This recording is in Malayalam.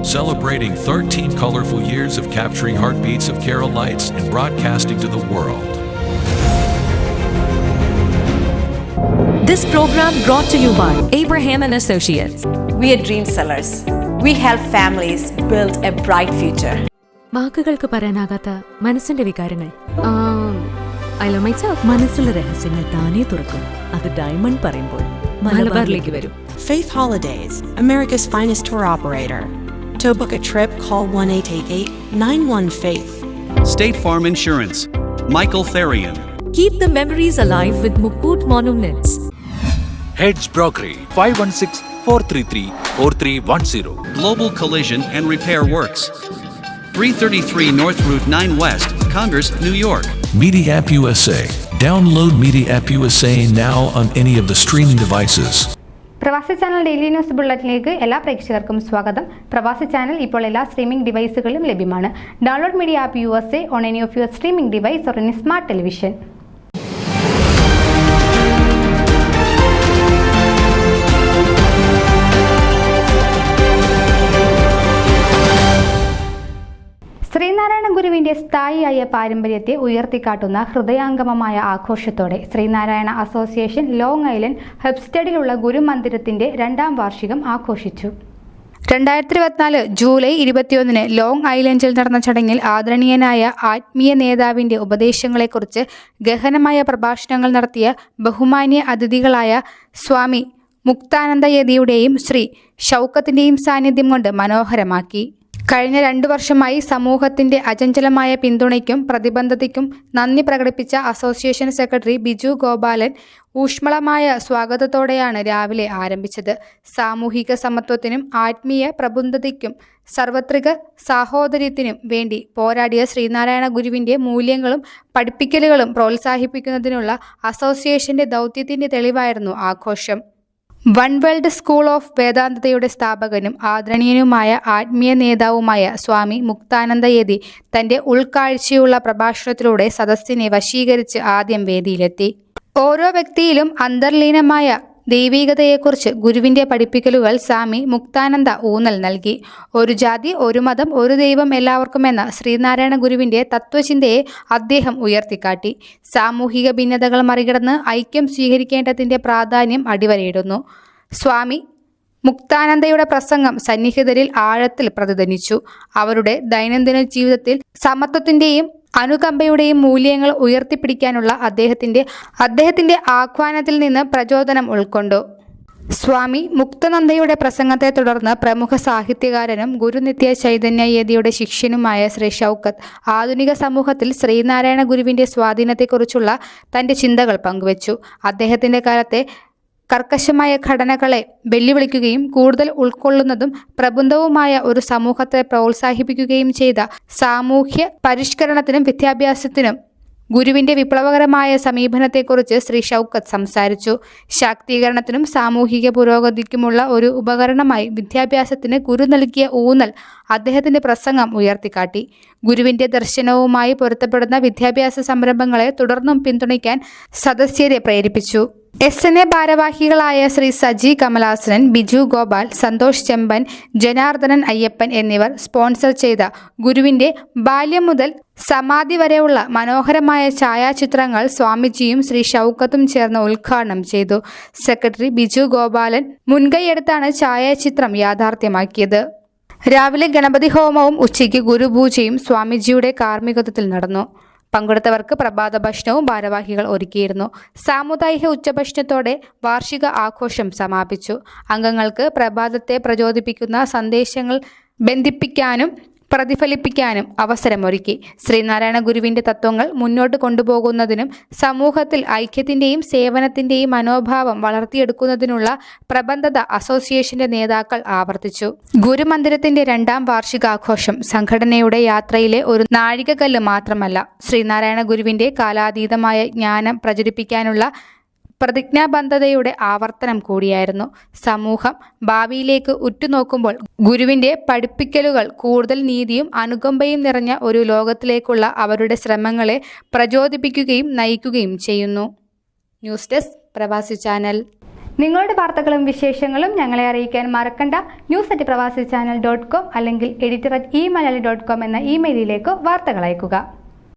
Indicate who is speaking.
Speaker 1: celebrating 13 colorful years of capturing heartbeats of Keralites and broadcasting to the world.
Speaker 2: This program brought to you by Abraham and Associates.
Speaker 3: We are dream sellers. We help families build a bright future.
Speaker 4: വാക്കുകൾക്ക് പറയാനാകാത്ത മനസ്സിന്റെ വികാരങ്ങൾ. I love myself. മനസ്സിലെ രഹസ്യങ്ങൾ താനേ തുറക്കും. അത് ഡയമണ്ട് പറയുമ്പോൾ മലബാറിലേക്ക് വരും.
Speaker 5: Faith Holidays, America's finest tour operator. To book a trip, call 1-888-91-FAITH.
Speaker 6: State Farm Insurance, Michael Therian.
Speaker 2: Keep the memories alive with Mukut Monuments.
Speaker 7: Heads Brokery 516-433-4310.
Speaker 6: Global Collision and Repair Works, 333 North Route 9 West, Congress, New York.
Speaker 1: Media App USA. Download Media App USA now on any of the streaming devices.
Speaker 8: പ്രവാസി ചാനൽ ഡെയിലി ന്യൂസ് ബുള്ളറ്റിലേക്ക് എല്ലാ പ്രേക്ഷകർക്കും സ്വാഗതം. പ്രവാസി ചാനൽ ഇപ്പോൾ എല്ലാ സ്ട്രീമിംഗ് ഡിവൈസുകളിലും ലഭ്യമാണ്. Download media app USA on any of your streaming device or any smart television. Sreenarayana ഗുരുവിന്റെ സ്ഥായിയായ പാരമ്പര്യത്തെ ഉയർത്തിക്കാട്ടുന്ന ഹൃദയാംഗമമായ ആഘോഷത്തോടെ ശ്രീനാരായണ അസോസിയേഷൻ ലോങ് ഐലൻഡ് ഹെപ്സ്റ്റഡിലുള്ള ഗുരുമന്ദിരത്തിന്റെ 2ാം വാർഷികം ആഘോഷിച്ചു. 2024 ജൂലൈ 21 ലോങ് ഐലൻഡിൽ നടന്ന ചടങ്ങിൽ ആദരണീയനായ ആത്മീയ നേതാവിന്റെ ഉപദേശങ്ങളെക്കുറിച്ച് ഗഹനമായ പ്രഭാഷണങ്ങൾ നടത്തിയ ബഹുമാന്യ അതിഥികളായ സ്വാമി മുക്താനന്ദയതിയുടെയും ശ്രീ ഷൗക്കത്തിന്റെയും സാന്നിധ്യം കൊണ്ട് മനോഹരമാക്കി. കഴിഞ്ഞ 2 വർഷമായി സമൂഹത്തിന്റെ അചഞ്ചലമായ പിന്തുണയ്ക്കും പ്രതിബദ്ധതയ്ക്കും നന്ദി പ്രകടിപ്പിച്ച അസോസിയേഷൻ സെക്രട്ടറി ബിജു ഗോപാലൻ ഊഷ്മളമായ സ്വാഗതത്തോടെയാണ് രാവിലെ ആരംഭിച്ചത്. സാമൂഹിക സമത്വത്തിനും ആത്മീയ പ്രബുദ്ധതയ്ക്കും സർവത്രിക സാഹോദര്യത്തിനും വേണ്ടി പോരാടിയ ശ്രീനാരായണ ഗുരുവിന്റെ മൂല്യങ്ങളും പഠിപ്പിക്കലുകളും പ്രോത്സാഹിപ്പിക്കുന്നതിനുള്ള അസോസിയേഷന്റെ ദൗത്യത്തിന്റെ തെളിവായിരുന്നു ആഘോഷം. വൺ വേൾഡ് സ്കൂൾ ഓഫ് വേദാന്തതയുടെ സ്ഥാപകനും ആദരണീയനുമായ ആത്മീയ നേതാവുമായ സ്വാമി മുക്താനന്ദയതി തന്റെ ഉൾക്കാഴ്ചയുള്ള പ്രഭാഷണത്തിലൂടെ സദസ്സിനെ വശീകരിച്ച് ആദ്യം വേദിയിലെത്തി. ഓരോ വ്യക്തിയിലും അന്തർലീനമായ ദൈവികതയെക്കുറിച്ച് ഗുരുവിന്റെ പഠിപ്പിക്കലുകൾ സ്വാമി മുക്താനന്ദ ഊന്നൽ നൽകി. ഒരു ജാതി, ഒരു മതം, ഒരു ദൈവം എല്ലാവർക്കുമെന്ന ശ്രീനാരായണ ഗുരുവിന്റെ തത്വചിന്തയെ അദ്ദേഹം ഉയർത്തിക്കാട്ടി. സാമൂഹിക ഭിന്നതകൾ മറികടന്ന് ഐക്യം സ്വീകരിക്കേണ്ടതിന്റെ പ്രാധാന്യം അടിവരയിടുന്നു. സ്വാമി മുക്താനന്ദയുടെ പ്രസംഗം സന്നിഹിതരിൽ ആഴത്തിൽ പ്രതിധ്വനിച്ചു. അവരുടെ ദൈനംദിന ജീവിതത്തിൽ സമത്വത്തിന്റെയും അനുകമ്പയുടെയും മൂല്യങ്ങൾ ഉയർത്തിപ്പിടിക്കാനുള്ള അദ്ദേഹത്തിന്റെ ആഹ്വാനത്തിൽ നിന്ന് പ്രചോദനം ഉൾക്കൊണ്ടു. സ്വാമി മുക്താനന്ദയുടെ പ്രസംഗത്തെ തുടർന്ന് പ്രമുഖ സാഹിത്യകാരനും ഗുരുനിത്യ ചൈതന്യയതിയുടെ ശിഷ്യനുമായ ശ്രീ ഷൗക്കത്ത് ആധുനിക സമൂഹത്തിൽ ശ്രീനാരായണ ഗുരുവിന്റെ സ്വാധീനത്തെക്കുറിച്ചുള്ള തന്റെ ചിന്തകൾ പങ്കുവച്ചു. അദ്ദേഹത്തിന്റെ കാലത്തെ കർക്കശമായ ഘടനകളെ വെല്ലുവിളിക്കുകയും കൂടുതൽ ഉൾക്കൊള്ളുന്നതും പ്രബുദ്ധവുമായ ഒരു സമൂഹത്തെ പ്രോത്സാഹിപ്പിക്കുകയും ചെയ്ത സാമൂഹ്യ പരിഷ്കരണത്തിനും വിദ്യാഭ്യാസത്തിനും ഗുരുവിന്റെ വിപ്ലവകരമായ സമീപനത്തെക്കുറിച്ച് ശ്രീ ഷൗക്കത്ത് സംസാരിച്ചു. ശാക്തീകരണത്തിനും സാമൂഹിക പുരോഗതിക്കുമുള്ള ഒരു ഉപകരണമായി വിദ്യാഭ്യാസത്തിന് ഗുരു നൽകിയ ഊന്നൽ അദ്ദേഹത്തിന്റെ പ്രസംഗം ഉയർത്തിക്കാട്ടി. ഗുരുവിന്റെ ദർശനവുമായി പൊരുത്തപ്പെടുന്ന വിദ്യാഭ്യാസ സംരംഭങ്ങളെ തുടർന്നും പിന്തുണയ്ക്കാൻ സദസ്യരെ പ്രേരിപ്പിച്ചു. SNA ഭാരവാഹികളായ ശ്രീ സജി കമലാസനൻ, ബിജു ഗോപാൽ, സന്തോഷ് ചെമ്പൻ, ജനാർദ്ദനൻ അയ്യപ്പൻ എന്നിവർ സ്പോൺസർ ചെയ്ത ഗുരുവിന്റെ ബാല്യം മുതൽ സമാധി വരെയുള്ള മനോഹരമായ ഛായാചിത്രങ്ങൾ സ്വാമിജിയും ശ്രീ ഷൗക്കത്തും ചേർന്ന് ഉദ്ഘാടനം ചെയ്തു. സെക്രട്ടറി ബിജു ഗോപാലൻ മുൻകൈയെടുത്താണ് ഛായാചിത്രം യാഥാർത്ഥ്യമാക്കിയത്. രാവിലെ ഗണപതി ഹോമവും ഉച്ചയ്ക്ക് ഗുരുപൂജയും സ്വാമിജിയുടെ കാർമ്മികത്വത്തിൽ നടന്നു. പങ്കെടുത്തവർക്ക് പ്രഭാത ഭക്ഷണവും ഭാരവാഹികൾ ഒരുക്കിയിരുന്നു. സാമുദായിക ഉച്ചഭക്ഷണത്തോടെ വാർഷിക ആഘോഷം സമാപിച്ചു. അംഗങ്ങൾക്ക് പ്രഭാതത്തെ പ്രചോദിപ്പിക്കുന്ന സന്ദേശങ്ങൾ ബന്ധിപ്പിക്കാനും പ്രതിഫലിപ്പിക്കാനും അവസരമൊരുക്കി. ശ്രീനാരായണ ഗുരുവിന്റെ തത്വങ്ങൾ മുന്നോട്ട് കൊണ്ടുപോകുന്നതിനും സമൂഹത്തിൽ ഐക്യത്തിന്റെയും സേവനത്തിന്റെയും മനോഭാവം വളർത്തിയെടുക്കുന്നതിനുള്ള പ്രബന്ധത അസോസിയേഷന്റെ നേതാക്കൾ ആവർത്തിച്ചു. ഗുരുമന്ദിരത്തിന്റെ 2ാം വാർഷികാഘോഷം സംഘടനയുടെ യാത്രയിലെ ഒരു നാഴികക്കല്ല് മാത്രമല്ല, ശ്രീനാരായണ ഗുരുവിന്റെ കാലാതീതമായ ജ്ഞാനം പ്രചരിപ്പിക്കാനുള്ള പ്രതിജ്ഞാബദ്ധതയുടെ ആവർത്തനം കൂടിയായിരുന്നു. സമൂഹം ഭാവിയിലേക്ക് ഉറ്റുനോക്കുമ്പോൾ ഗുരുവിന്റെ പഠിപ്പിക്കലുകൾ കൂടുതൽ നീതിയും അനുകമ്പയും നിറഞ്ഞ ഒരു ലോകത്തിലേക്കുള്ള അവരുടെ ശ്രമങ്ങളെ പ്രചോദിപ്പിക്കുകയും നയിക്കുകയും ചെയ്യുന്നു. ന്യൂസ് ഡെസ്ക് പ്രവാസി ചാനൽ. നിങ്ങളുടെ വാർത്തകളും വിശേഷങ്ങളും ഞങ്ങളെ അറിയിക്കാൻ മറക്കണ്ട. news@pravasichannel.com അല്ലെങ്കിൽ editor@eMalayali.com എന്ന ഇമെയിലിലേക്ക് വാർത്തകൾ അയക്കുക.